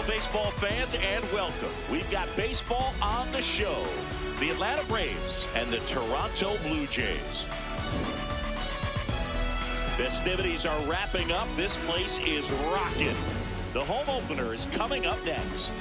Baseball fans, and welcome. We've got baseball on the show. The Atlanta Braves and the Toronto Blue Jays. Festivities are wrapping up. This place is rocking. The home opener is coming up next.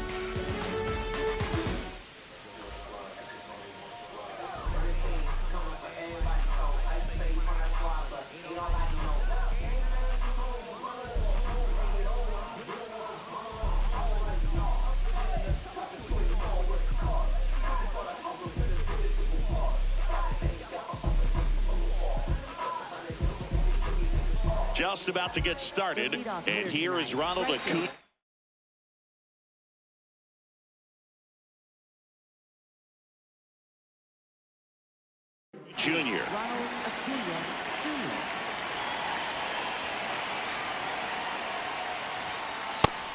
Just about to get started, and here is Ronald Acuna. Junior.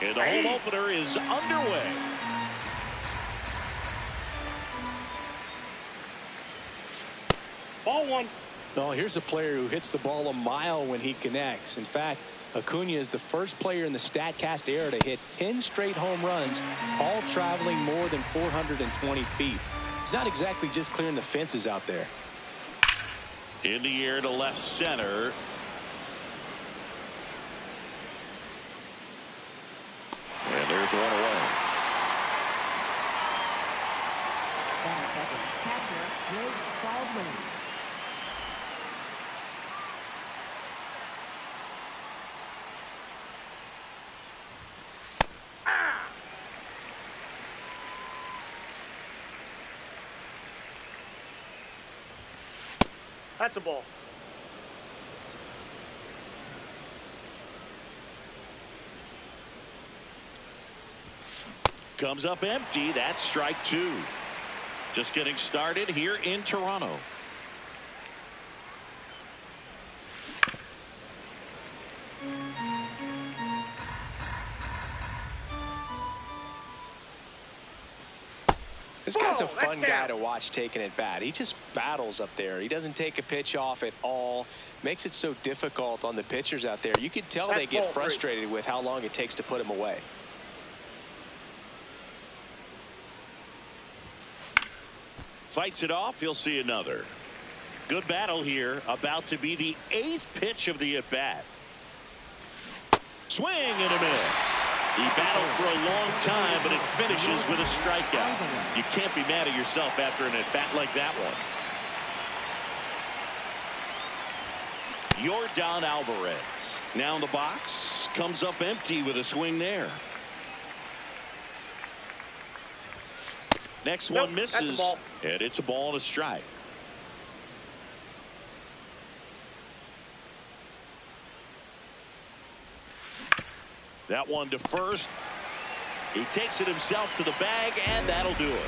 And the home opener is underway. Ball one. Well, here's a player who hits the ball a mile when he connects. In fact, Acuna is the first player in the StatCast era to hit 10 straight home runs, all traveling more than 420 feet. He's not exactly just clearing the fences out there. In the air to left center. And there's one away. That's a ball. Comes up empty. That's strike two. Just getting started here in Toronto. This guy's a fun guy to watch taking at bat. He just battles up there. He doesn't take a pitch off at all. Makes it so difficult on the pitchers out there. You can tell they get frustrated with how long it takes to put him away. Fights it off. You'll see another. Good battle here. About to be the 8th pitch of the at-bat. Swing and a miss. He battled for a long time, but it finishes with a strikeout. You can't be mad at yourself after an at-bat like that one. Yordan Alvarez now in the box. Comes up empty with a swing there. Next one misses, and it's a ball and a strike. That one to first. He takes it himself to the bag, and that'll do it.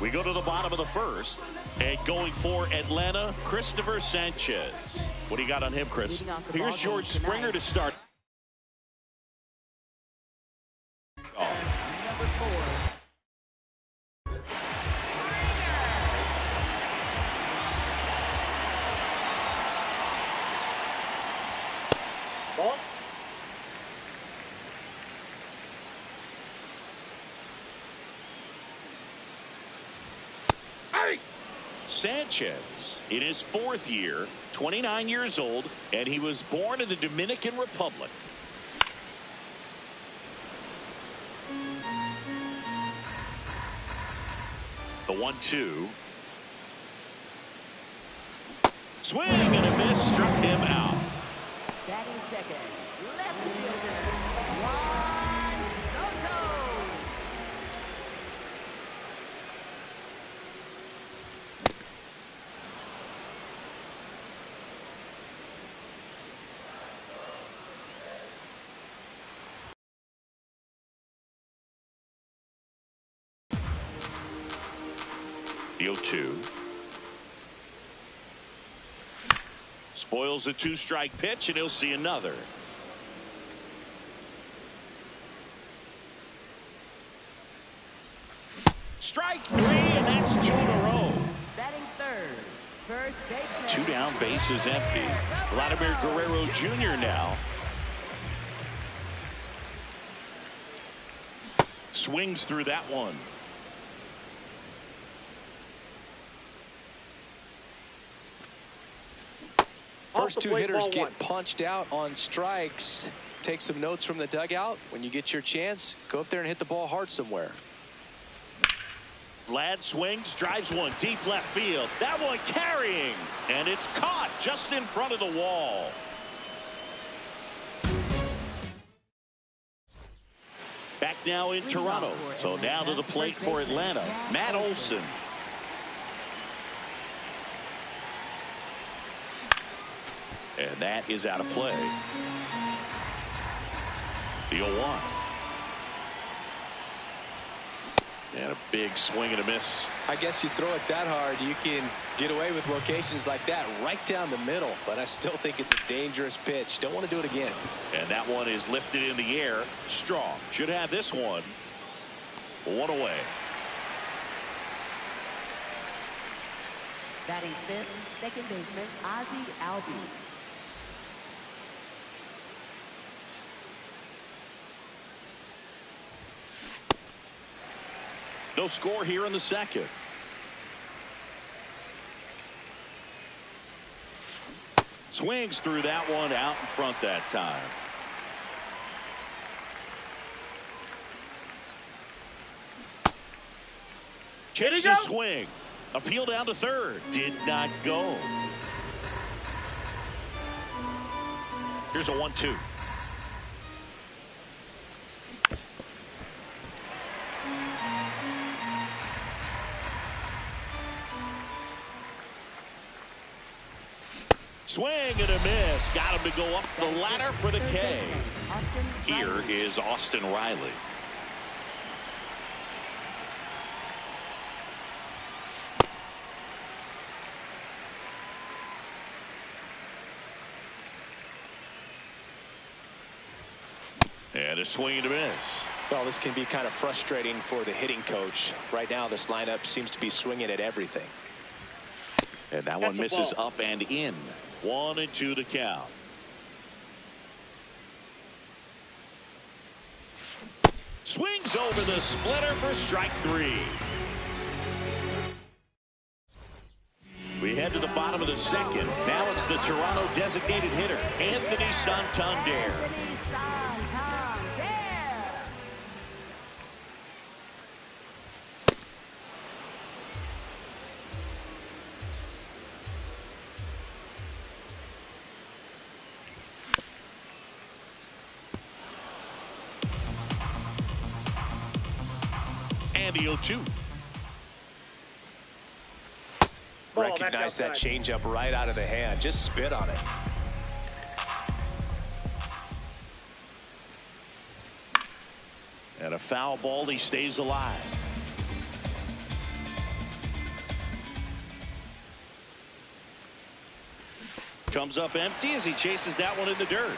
We go to the bottom of the first, and going for Atlanta, Christopher Sanchez. What do you got on him, Chris? Here's George Springer to start. Number 4. Ball. Sanchez in his 4th year, 29 years old, and he was born in the Dominican Republic. The 1-2. Swing and a miss, struck him out. Batting second, left fielder, Juan Soto. The 0-2. Spoils a 2-strike pitch, and he'll see another. Strike 3, and that's 2 in a row. Batting third, first baseman. 2 down, base is empty. Vladimir Guerrero Jr. now. Swings through that one. First two hitters get punched out on strikes. Take some notes from the dugout. When you get your chance, go up there and hit the ball hard somewhere. Vlad swings, drives one deep left field. That one carrying, and it's caught just in front of the wall. Back now in Toronto. So now to the plate for Atlanta, Matt Olson. And that is out of play. The 0-1. And a big swing and a miss. I guess you throw it that hard, you can get away with locations like that right down the middle. But I still think it's a dangerous pitch. Don't want to do it again. And that one is lifted in the air. Strong should have this one. 1 away. Batting fifth, second baseman, Ozzie Albies. No score here in the second. Swings through that one out in front that time. Checks his swing. Appeal down to third. Did not go. Here's a 1-2. Swing and a miss. Got him to go up the ladder for the K. Here is Austin Riley. And a swing and a miss. Well, this can be kind of frustrating for the hitting coach. Right now, this lineup seems to be swinging at everything. And that one misses up and in. 1-2 to count. Swings over the splitter for strike 3. We head to the bottom of the second. Now it's the Toronto designated hitter, Anthony Santander. And the 0-2. Recognize that changeup right out of the hand. Just spit on it. And a foul ball. He stays alive. Comes up empty as he chases that one in the dirt.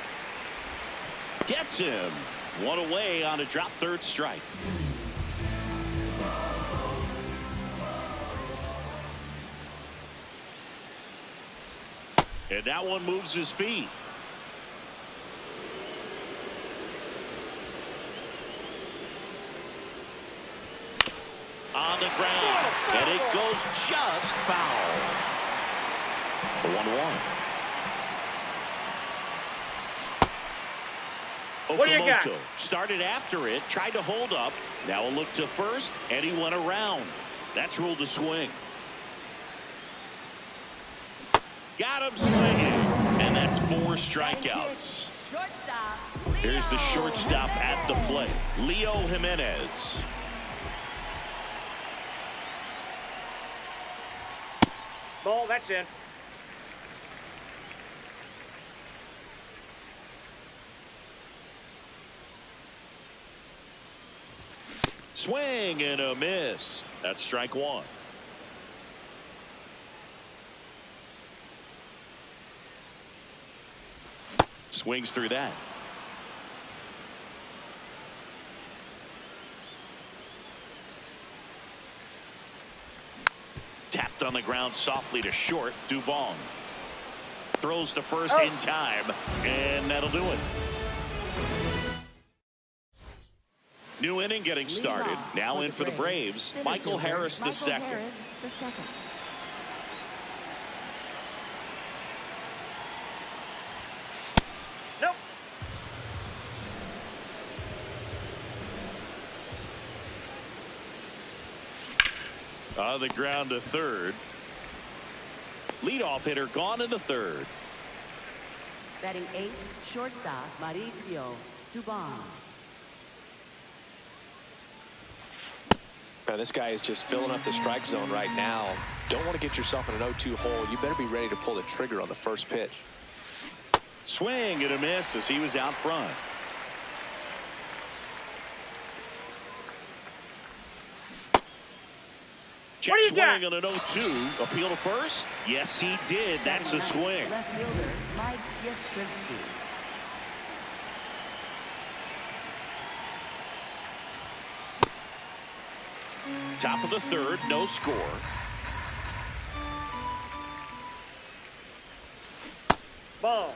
Gets him. 1 away on a drop third strike. And that one moves his feet. On the ground. And it goes just foul. 1-1. What do you got? Started after it, tried to hold up. Now a look to first, and he went around. That's ruled a swing. Got him swinging. And that's 4 strikeouts. Here's the shortstop at the plate, Leo Jimenez. Ball, that's in. Swing and a miss. That's strike 1. Swings through that. Tapped on the ground softly to short. Dubon throws to first in time, and that'll do it. New inning getting started. Now in for the Braves, Michael Harris the second. Nope. On the ground to third. Leadoff hitter gone in the third. Batting ace, shortstop, Mauricio Dubon. Now, this guy is just filling up the strike zone right now. Don't want to get yourself in an 0-2 hole. You better be ready to pull the trigger on the first pitch. Swing and a miss as he was out front. Check swing on an 0-2. Appeal to first? Yes, he did. That's a swing. Left fielder, Mike Yastrzemski. Top of the third, no score. Ball.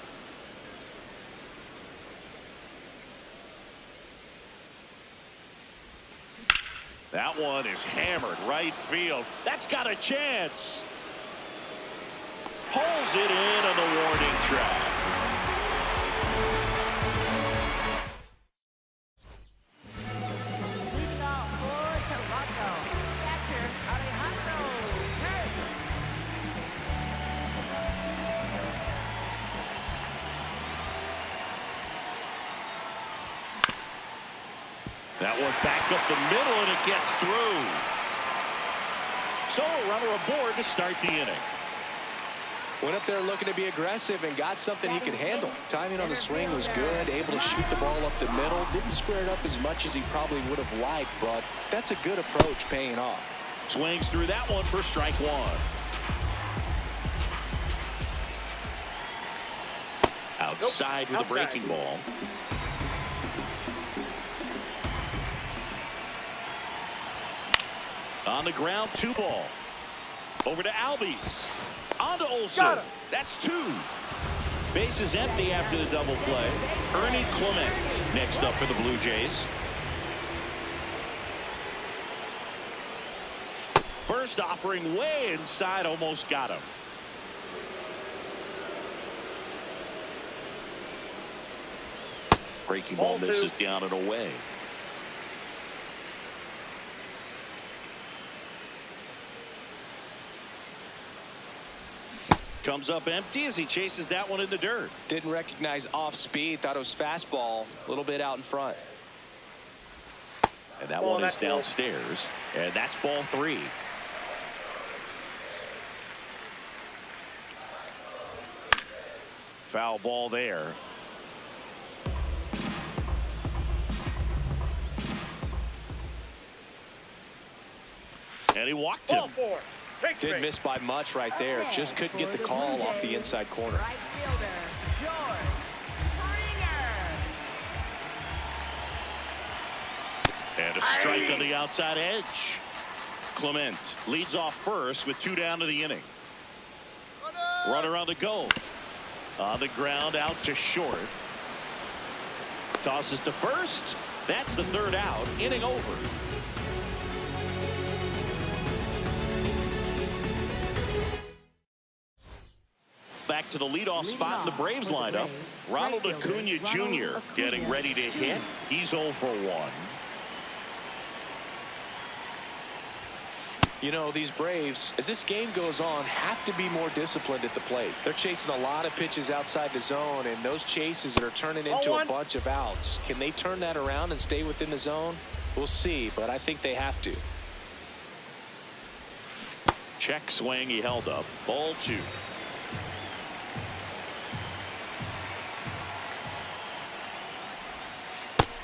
That one is hammered right field. That's got a chance. Pulls it in on the warning track. Leading off for Toronto, catcher Alejandro Kirk. That one back up the middle, and it gets through. So a runner aboard to start the inning. Went up there looking to be aggressive and got something he could handle. Timing on the swing was good, able to shoot the ball up the middle. Didn't square it up as much as he probably would have liked, but that's a good approach paying off. Swings through that one for strike 1. Outside with a breaking ball. On the ground, 2 ball. Over to Albies. On to Olsen. That's 2. Base is empty after the double play. Ernie Clement next up for the Blue Jays. First offering way inside, almost got him. Breaking ball misses down and away. Comes up empty as he chases that one in the dirt. Didn't recognize off speed. Thought it was fastball. A little bit out in front. And that one is downstairs. And that's ball 3. Foul ball there. And he walked him. Didn't miss by much right there. Just couldn't get the call off the inside corner. Right fielder, George Springer. And a strike on the outside edge. Clement leads off first with 2 down to the inning. Runner on the go. On the ground, out to short. Tosses to first. That's the 3rd out. Inning over. Back to the leadoff spot in the Braves lineup. Ronald Acuna Jr. getting ready to hit. He's 0 for 1. You know, these Braves, as this game goes on, have to be more disciplined at the plate. They're chasing a lot of pitches outside the zone, and those chases are turning into a bunch of outs. Can they turn that around and stay within the zone? We'll see, but I think they have to. Check swing, he held up. Ball 2.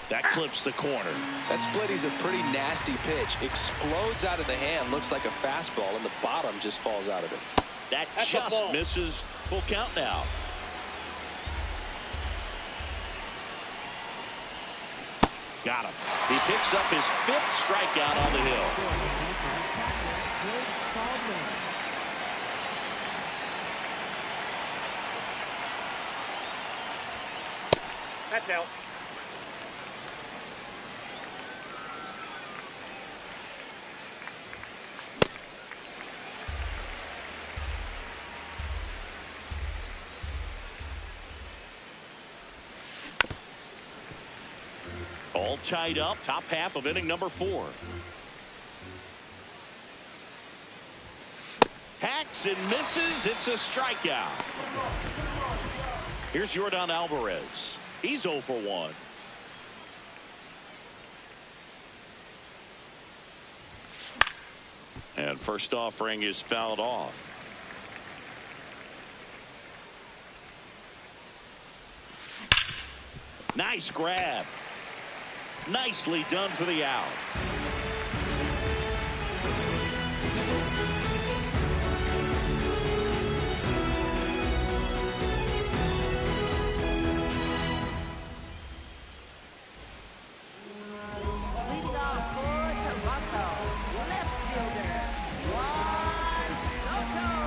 That clips the corner. That split is a pretty nasty pitch. Explodes out of the hand. Looks like a fastball, and the bottom just falls out of it. That's just misses. Full count now. Got him. He picks up his 5th strikeout on the hill. That's out. All tied up. Top half of inning number 4. Hacks and misses. It's a strikeout. Here's Yordan Alvarez. He's 0 for 1. And first offering is fouled off. Nice grab. Nicely done for the out. Leading off for Toronto, left fielder, Juan Soto.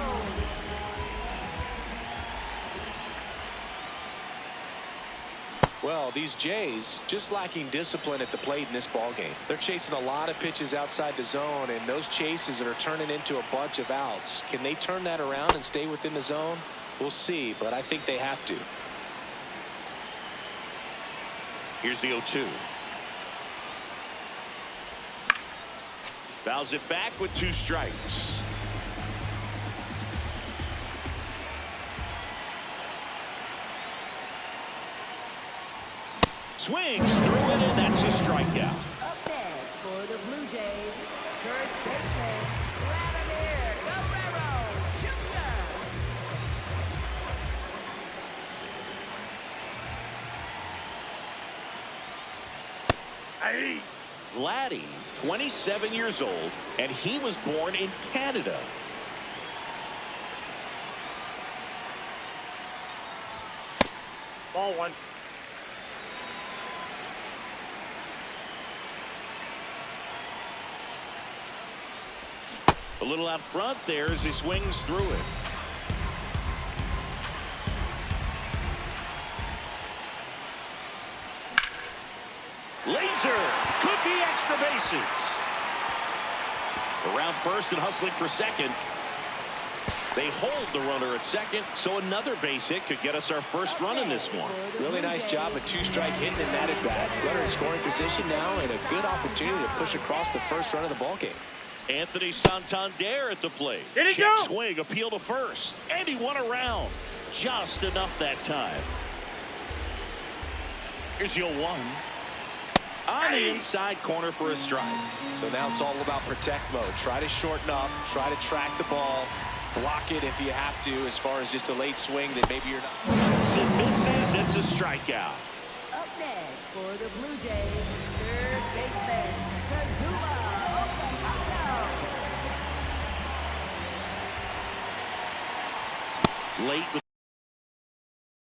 Well, these Jays just lacking discipline at the plate in this ballgame. They're chasing a lot of pitches outside the zone, and those chases are turning into a bunch of outs. Can they turn that around and stay within the zone? We'll see, but I think they have to. Here's the 0-2. Fouls it back with 2 strikes. Swings through it, and that's a strikeout. Up next for the Blue Jays, first baseman, Vladimir Guerrero Jr. Hey. Vladdy, 27 years old, and he was born in Canada. Ball 1. A little out front there as he swings through it. Laser could be extra bases. Around first and hustling for second. They hold the runner at second, so another base hit could get us our first run in this one. Really nice job of 2-strike hitting in that at bat. Runner in scoring position now, and a good opportunity to push across the first run of the ballgame. Anthony Santander at the plate. Did he Check go? swing, appeal to first, and he won around. Just enough that time. Here's your 1. On the inside corner for a strike. So now it's all about protect mode. Try to shorten up, try to track the ball, block it if you have to, as far as just a late swing that maybe you're not. It misses, it's a strikeout. Up next for the Blue Jays, third baseman, Kazuma Okamoto. Late with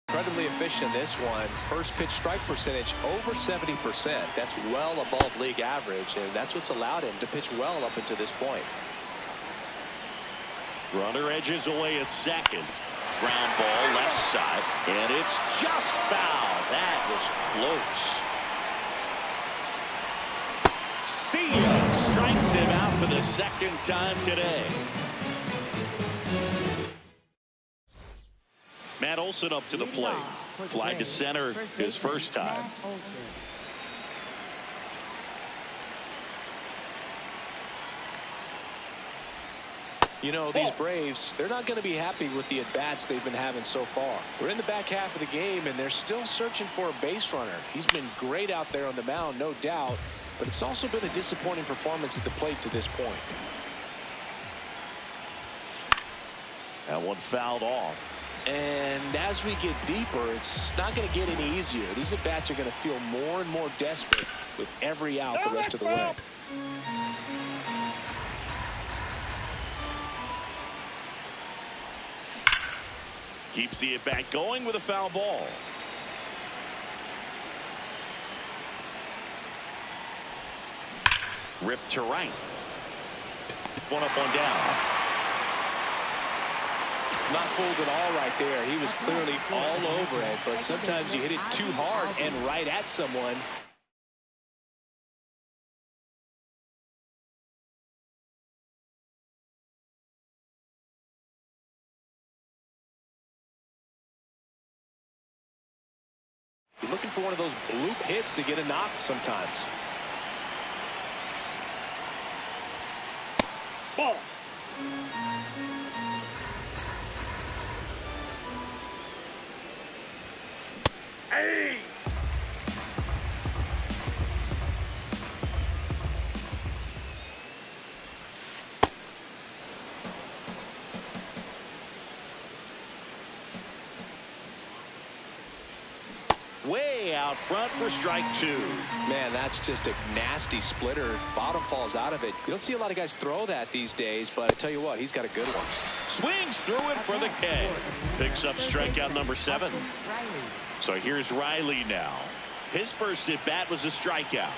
Incredibly efficient in this one. First pitch strike percentage over 70%. That's well above league average, and that's what's allowed him to pitch well up until this point. runner edges away at second. Ground ball left side, and it's just foul. That was close. See ya strikes him out for the second time today. Matt Olson up to the plate. Fly to center his first time. You know, these Braves, they're not going to be happy with the at-bats they've been having so far. We're in the back half of the game, and they're still searching for a base runner. He's been great out there on the mound, no doubt, but it's also been a disappointing performance at the plate to this point. That one fouled off. And as we get deeper, it's not going to get any easier. These at-bats are going to feel more and more desperate with every out the rest of the way. Keeps the at-bat going with a foul ball. Ripped to right. One up, one down. Not fooled at all right there. He was clearly all over it, but sometimes you hit it too hard and right at someone. You're looking for one of those bloop hits to get a knock sometimes. Ball. Hey! Way out front for strike two. Man, that's just a nasty splitter. Bottom falls out of it. You don't see a lot of guys throw that these days, but I tell you what, he's got a good one. Swings through it for the K. Picks up strikeout number 7. So here's Riley now. His first at bat was a strikeout.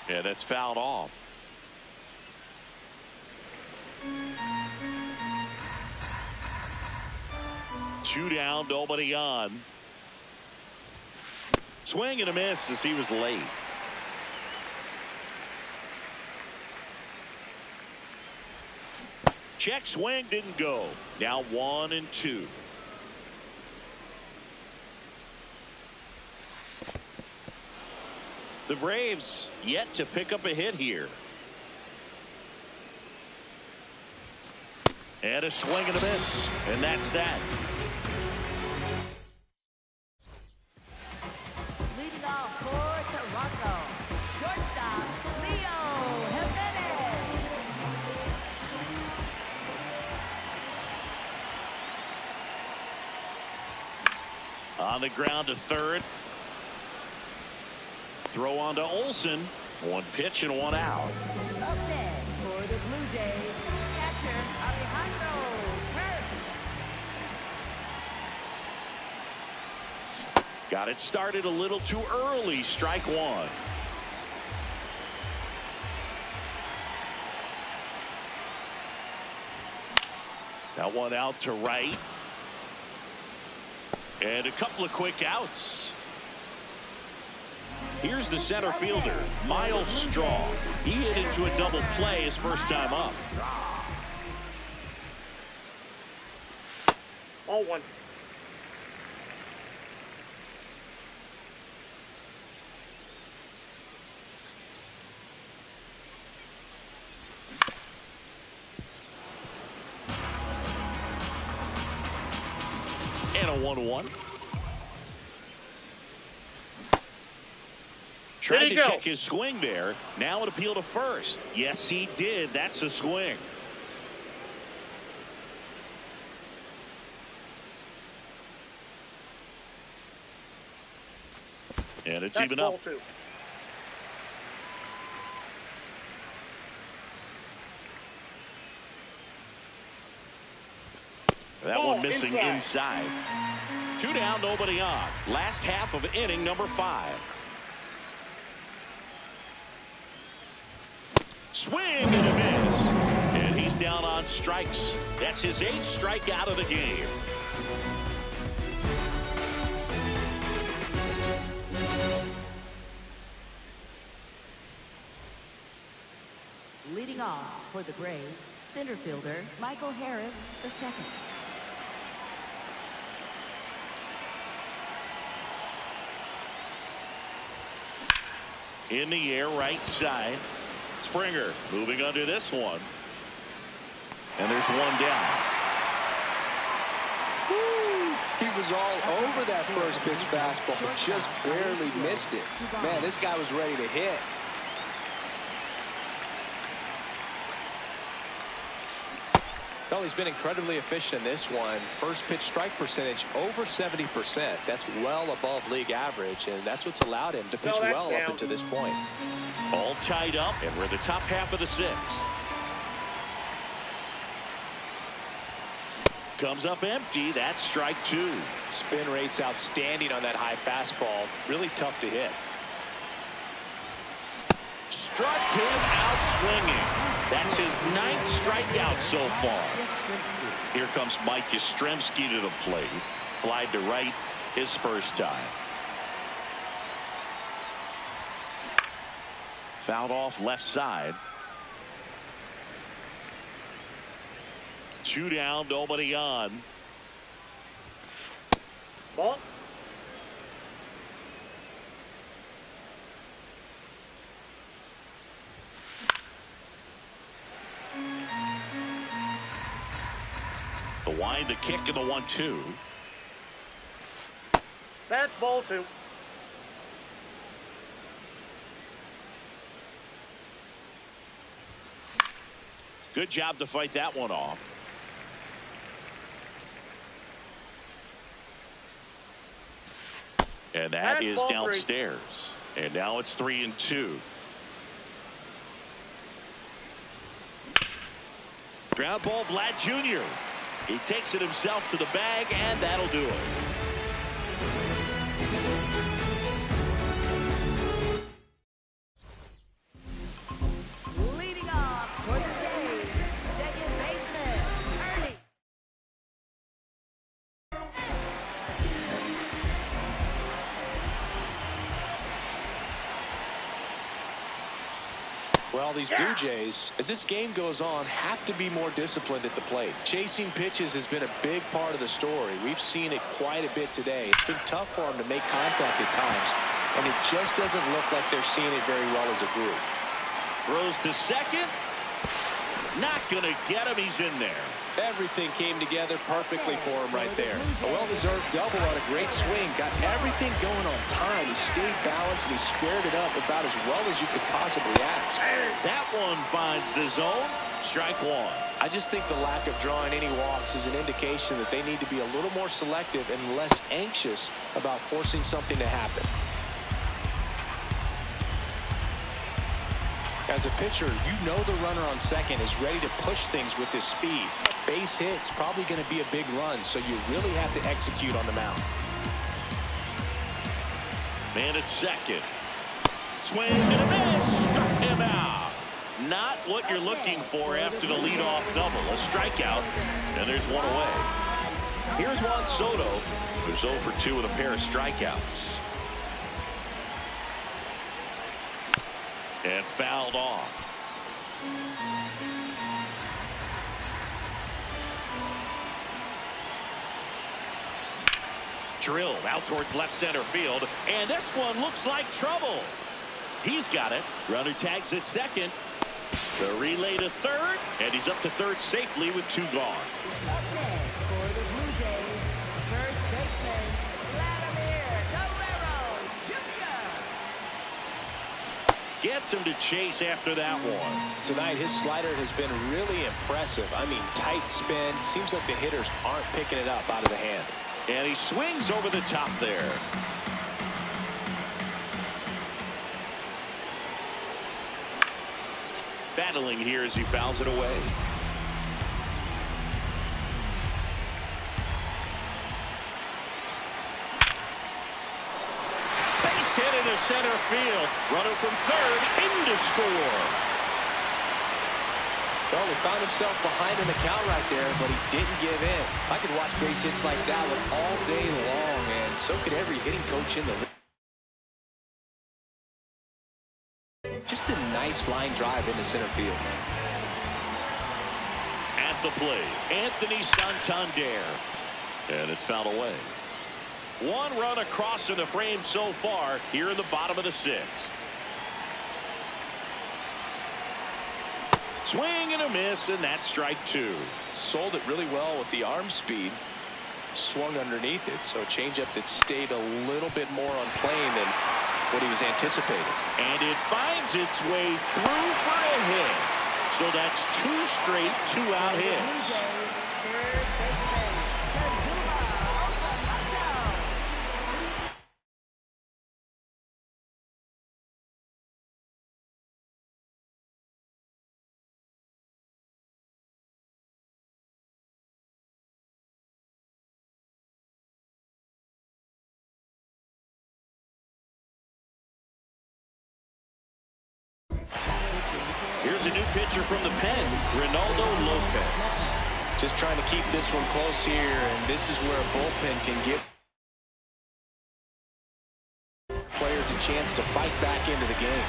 Yeah, that's fouled off. Two down, nobody on. Swing and a miss as he was late. Check swing, didn't go. Now 1-2. The Braves yet to pick up a hit here. And a swing and a miss. And that's that. Leading off for Toronto, shortstop Leo Jimenez. On the ground to third. Throw on to Olsen. One pitch and one out. Up next for the Blue Jays, catcher Alejandro Kirk. Got it started a little too early. Strike one. That one out to right. And a couple of quick outs. Here's the center fielder, Miles Straw. He hit into a double play his first time up. Ball one. And a 1-1. Tried to check his swing there. Now an appeal to first. Yes, he did. That's a swing. And it's even up. Two. That one missing inside. Two down, nobody on. Last half of inning number 5. Swing and a miss. And he's down on strikes. That's his 8th strikeout of the game. Leading off for the Braves, center fielder Michael Harris II. In the air, right side. Springer moving under this one. And there's one down. Woo! He was all over that first pitch fastball, but just barely missed it. Man, this guy was ready to hit. Well, he's been incredibly efficient in this one. First pitch strike percentage over 70%. That's well above league average, and that's what's allowed him to pitch well up until this point. All tied up, and we're in the top half of the sixth. Comes up empty. That's strike two. Spin rate's outstanding on that high fastball. Really tough to hit. Struck him out swinging. That's his 9th strikeout so far. Here comes Mike Yastrzemski to the plate. Flied to right his first time. Fouled off left side. 2 down, nobody on. Ball. The wind, the kick, and the 1-2. That's ball 2. Good job to fight that one off. And that That's is ball 3. downstairs. And now it's 3-2. Ground ball, Vlad Jr. He takes it himself to the bag, and that'll do it. Leading off for the day, second baseman, Ernie. Well, these Blue Jays, as this game goes on, have to be more disciplined at the plate. Chasing pitches has been a big part of the story. We've seen it quite a bit today. It's been tough for them to make contact at times, and it just doesn't look like they're seeing it very well as a group. Throws to second. Not going to get him. He's in there. Everything came together perfectly for him right there. A well-deserved double on a great swing. Got everything going on time. He stayed balanced, and he squared it up about as well as you could possibly ask. That one finds the zone. Strike one. I just think the lack of drawing any walks is an indication that they need to be a little more selective and less anxious about forcing something to happen. As a pitcher, you know the runner on second is ready to push things with his speed. Base hit's probably going to be a big run, so you really have to execute on the mound. Man at second. Swing and a miss. Struck him out. Not what you're looking for after the leadoff double. A strikeout, and there's one away. Here's Juan Soto, who's 0 for 2 with a pair of strikeouts. And fouled off. Drilled out towards left center field, and this one looks like trouble. He's got it. Runner tags at second. The relay to third, and he's up to third safely with 2 gone. Up next for the Blue Jays, first baseman, Vladimir Guerrero Jr. Gets him to chase after that one. Tonight, his slider has been really impressive. I mean, tight spin. Seems like the hitters aren't picking it up out of the hand. And he swings over the top there. Battling here as he fouls it away. Base hit into center field. Runner from third in to score. Well, he found himself behind in the count right there, but he didn't give in. I could watch base hits like that one all day long, and so could every hitting coach in the league. Just a nice line drive into center field. At the plate, Anthony Santander. And it's fouled away. 1 run across in the frame so far here in the bottom of the 6th. Swing and a miss, and that's strike two. Sold it really well with the arm speed. Swung underneath it, so a changeup that stayed a little bit more on plane than what he was anticipating. And it finds its way through for a hit. So that's two straight two-out hits. Here's a new pitcher from the pen, Ronaldo Lopez. Just trying to keep this one close here, and this is where a bullpen can give players a chance to fight back into the game.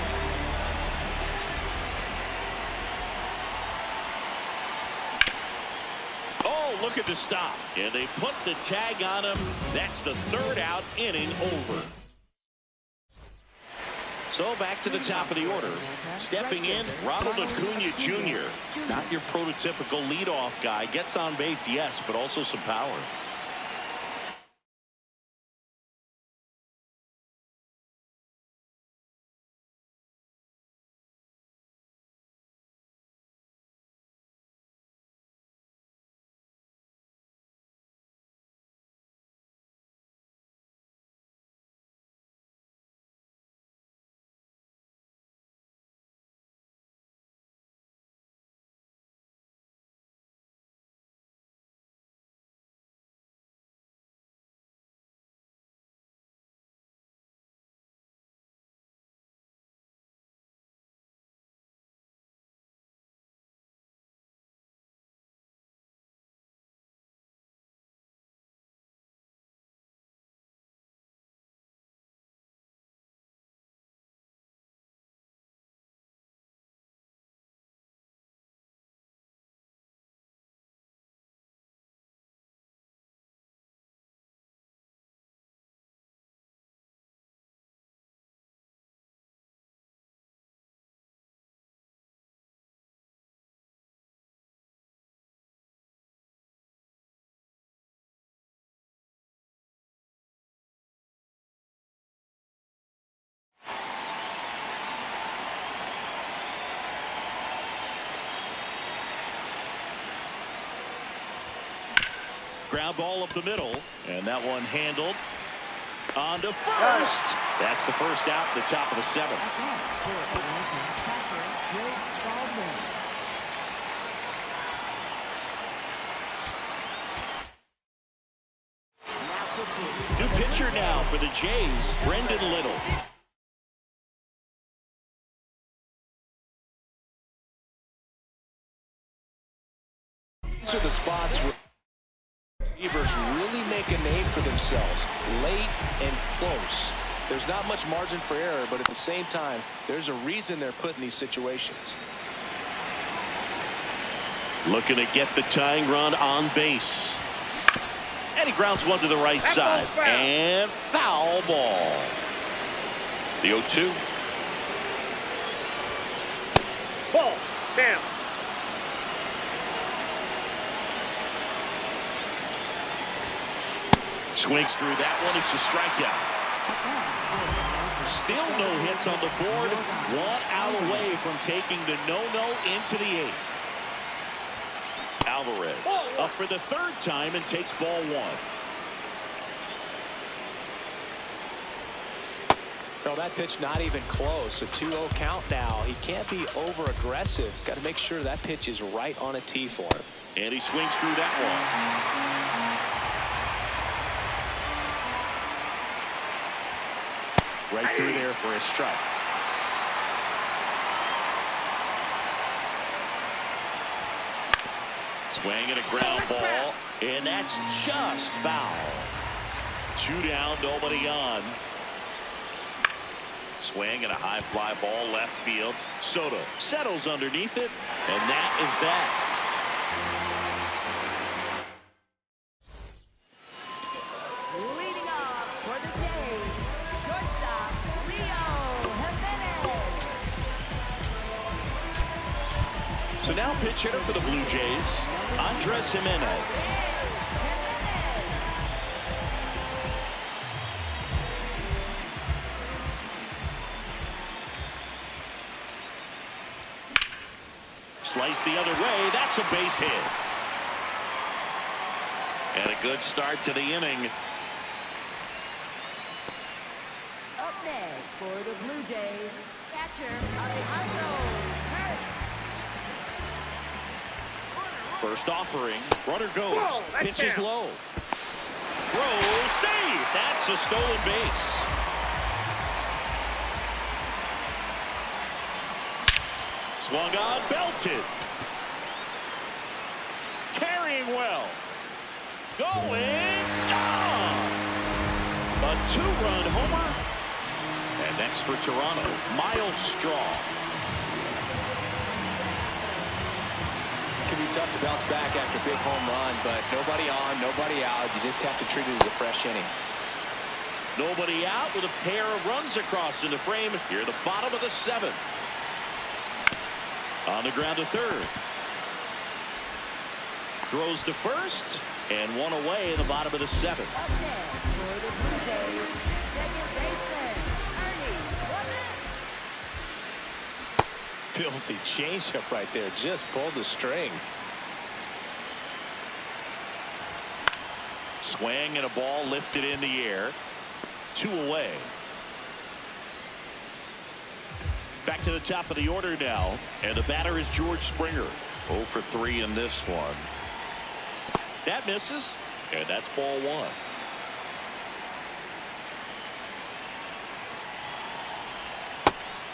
Oh, look at the stop. And they put the tag on him. That's the third out, inning over. So back to the top of the order. Stepping in, Ronald Acuna Jr. Not your prototypical leadoff guy. Gets on base, yes, but also some power. Ground ball up the middle, and that one handled on to first. That's the first out, the top of the seventh. New pitcher now for the Jays, Brendan Little. These are the spots where receivers really make a name for themselves, late and close. There's not much margin for error, but at the same time, there's a reason they're put in these situations. Looking to get the tying run on base. And he grounds one to the right side. And foul ball. The 0-2. Ball. Down. Swings through that one. It's a strikeout. Still no hits on the board. 1 out away from taking the no-no into the 8th. Alvarez up for the 3rd time and takes ball 1. No, that pitch not even close. A 2-0 count now. He can't be over-aggressive. He's got to make sure that pitch is right on a tee for him. And he swings through that one. Right through there for a strike. Swing and a ground ball, and that's just foul. 2 down, nobody on. Swing and a high fly ball left field. Soto settles underneath it, and that is that. Leading off for the Jays, shortstop Leo Jimenez. So now pitch hitter for the Blue Jays, Andres Jimenez. Slice the other way. That's a base hit. And a good start to the inning. Up next for the Blue Jays, catcher Alejandro. First offering. Runner goes. Whoa, Pitches down. low. Throw. Save. That's a stolen base. Swung on. Belted. Carrying well. Going. Gone. A two-run homer. And next for Toronto, Miles Straw. It can be tough to bounce back after a big home run, but nobody on, nobody out. You just have to treat it as a fresh inning. Nobody out with a pair of runs across in the frame here at the bottom of the seventh. On the ground to third. Throws to first and one away in the bottom of the seventh. Up next for the Blue Jays, second baseman Ernie. Filthy changeup right there. Just pulled the string. Swing and a ball lifted in the air. Two away. Back to the top of the order now. And the batter is George Springer. 0 for 3 in this one. That misses. And that's ball one.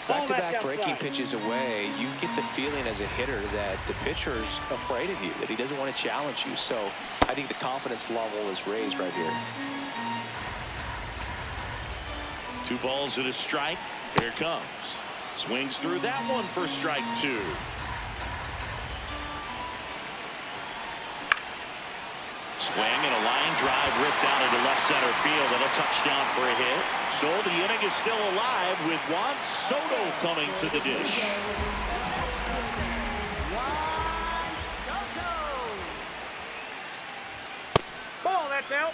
Back-to-back breaking pitches away, you get the feeling as a hitter that the pitcher's afraid of you, that he doesn't want to challenge you. So I think the confidence level is raised right here. 2 balls and a strike. Here it comes. Swings through that one for strike 2. Swing and a line drive ripped down into left center field and a touchdown for a hit. So the inning is still alive with Juan Soto coming to the dish. Juan Soto. Ball, that's out.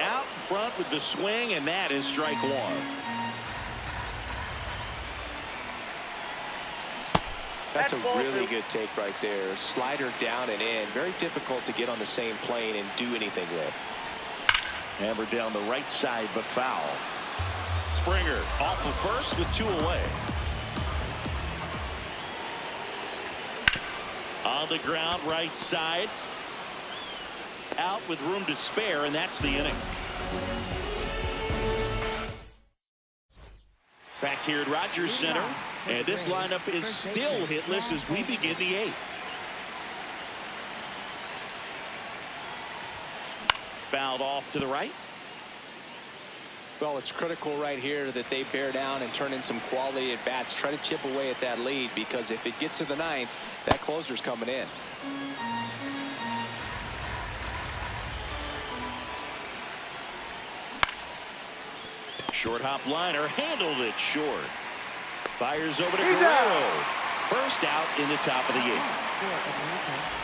Out in front with the swing, and that is strike 1. That's a really good take right there. Slider down and in. Very difficult to get on the same plane and do anything with. Hammered down the right side, but foul. Springer off of first with 2 away. On the ground, right side. Out with room to spare, and that's the inning. Back here at Rogers Center, and this lineup is still hitless as we begin the 8th. Fouled off to the right. Well, it's critical right here that they bear down and turn in some quality at bats. Try to chip away at that lead, because if it gets to the 9th, that closer's coming in. Short hop liner, handled it short. Fires over to Guerrero. First out in the top of the 8th.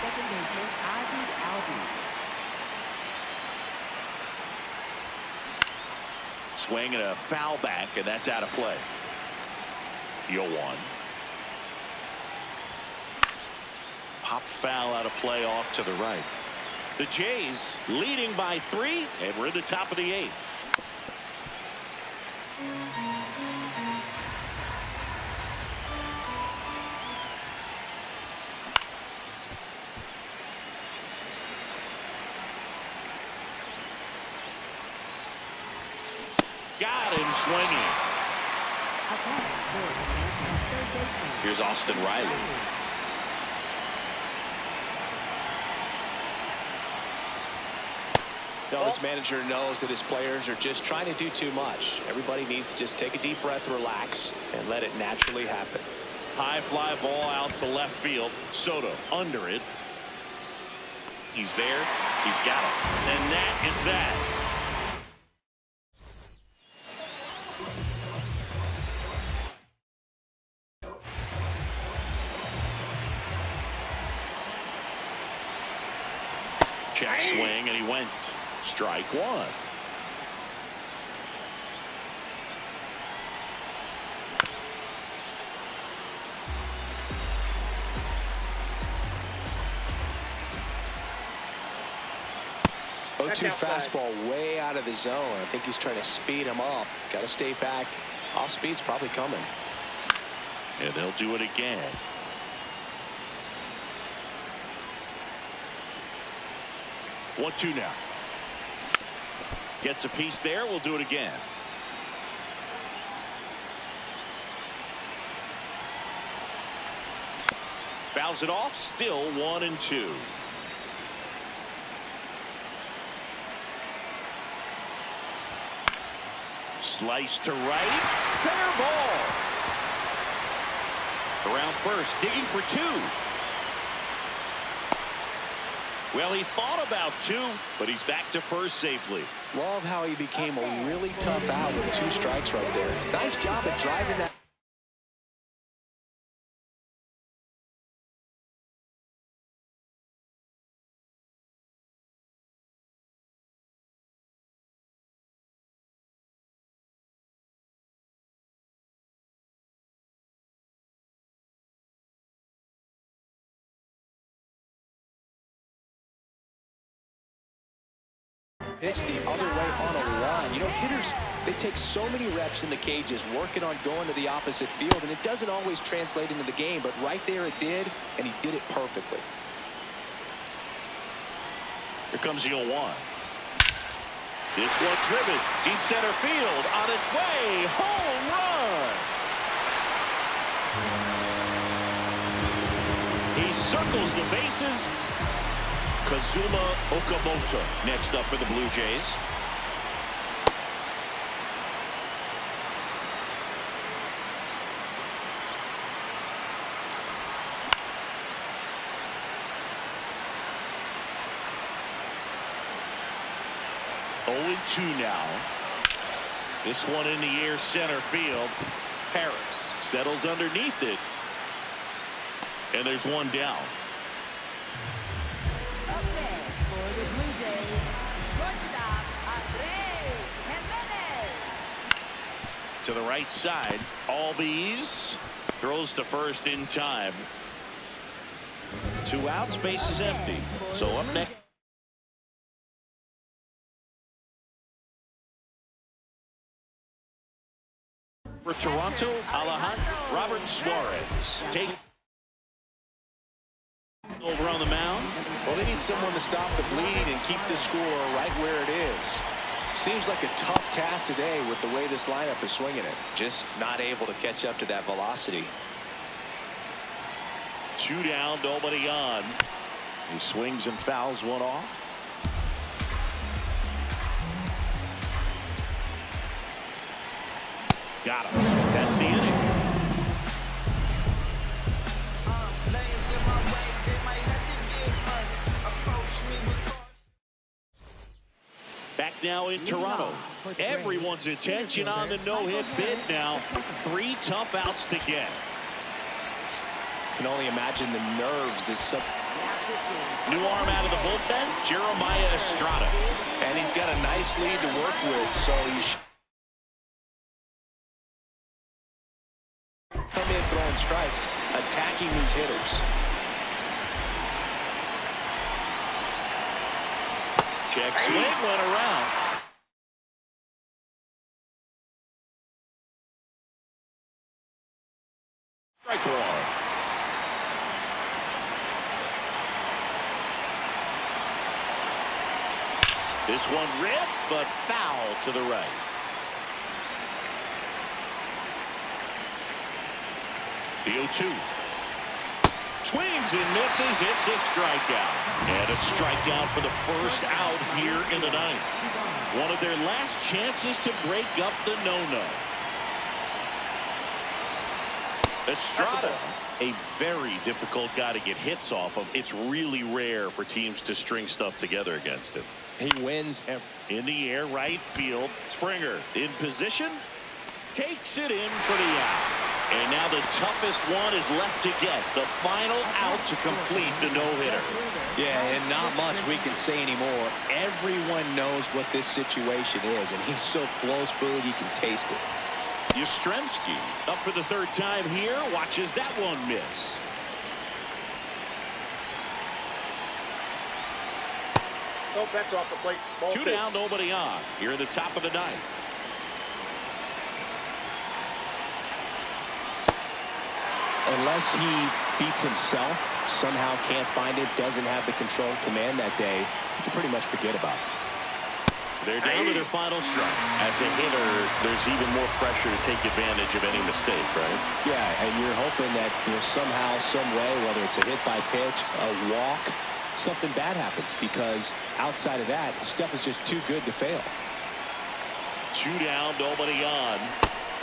Second baseman Ozzie Albies. Swing and a foul back, and that's out of play. 0-1. Pop foul out of play off to the right. The Jays leading by 3, and we're in the top of the 8th. Got him swinging. Here's Austin Riley. Now, this manager knows that his players are just trying to do too much. Everybody needs to just take a deep breath, relax, and let it naturally happen. High fly ball out to left field. Soto under it. He's there. He's got it. And that is that. Check swing, and he went. Strike one. Fastball way out of the zone. I think he's trying to speed him up. Got to stay back. Off speed's probably coming. And they'll do it again. One, two now. Gets a piece there. We'll do it again. Fouls it off. Still 1-2. Slice to right. Fair ball. Around first. Digging for two. Well, he thought about two, but he's back to first safely. Love how he became a really tough out with 2 strikes right there. Nice job at driving that. Pitch the other way on a line. You know, hitters, they take so many reps in the cages working on going to the opposite field, and it doesn't always translate into the game, but right there it did, and he did it perfectly. Here comes the 0-1. This one driven deep center field on its way. Home run. He circles the bases. Kazuma Okamoto next up for the Blue Jays. Oh, 2 now. This one in the air center field. Harris settles underneath it. And there's one down. To the right side, Albies throws to first in time. 2 outs, base is empty. So up next. For Toronto, Alejandro Robert Suarez. Take over on the mound. Well, they need someone to stop the bleed and keep the score right where it is. Seems like a tough task today with the way this lineup is swinging it. Just not able to catch up to that velocity. 2 down, nobody on. He swings and fouls one off. Got him. That's the inning. Back now in Toronto. Everyone's attention on the no-hit bid now. 3 tough outs to get. Can only imagine the nerves this new arm out of the bullpen, Jeremiah Estrada. And he's got a nice lead to work with, so he should come in throwing strikes, attacking these hitters. Check swing went around. Strike one. This one ripped, but foul to the right. The 0-2. Swings and misses. It's a strikeout. And a strikeout for the first out here in the ninth. One of their last chances to break up the no-no. Estrada, a very difficult guy to get hits off of. It's really rare for teams to string stuff together against him. He wins in the air, right field. Springer in position. Takes it in for the out. And now the toughest one is left to get. The final out to complete the no-hitter. Yeah, and not much we can say anymore. Everyone knows what this situation is, and he's so close, Boog, you can taste it. Yastrzemski up for the third time here. Watches that one miss. Oh, that's off the plate. Ball 2 down, nobody on. Here in the top of the ninth. Unless he beats himself, somehow can't find it, doesn't have the control and command that day, you can pretty much forget about it. They're down to their final strike. As a hitter, there's even more pressure to take advantage of any mistake, right? Yeah, and you're hoping that, somehow, some way, whether it's a hit by pitch, a walk, something bad happens, because outside of that, stuff is just too good to fail. 2 down, nobody on.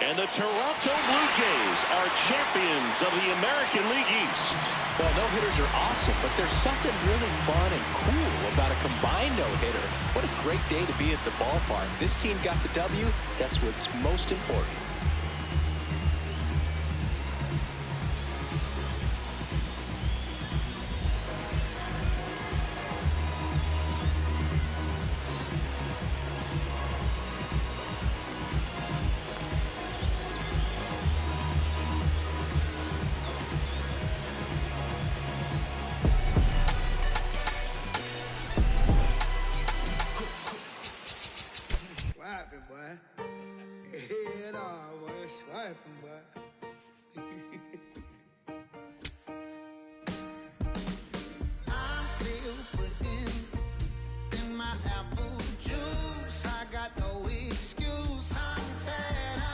And the Toronto Blue Jays are champions of the American League East. Well, no-hitters are awesome, but there's something really fun and cool about a combined no-hitter. What a great day to be at the ballpark. This team got the W. That's what's most important. Swiping, boy. Head on, boy. Swiping, boy.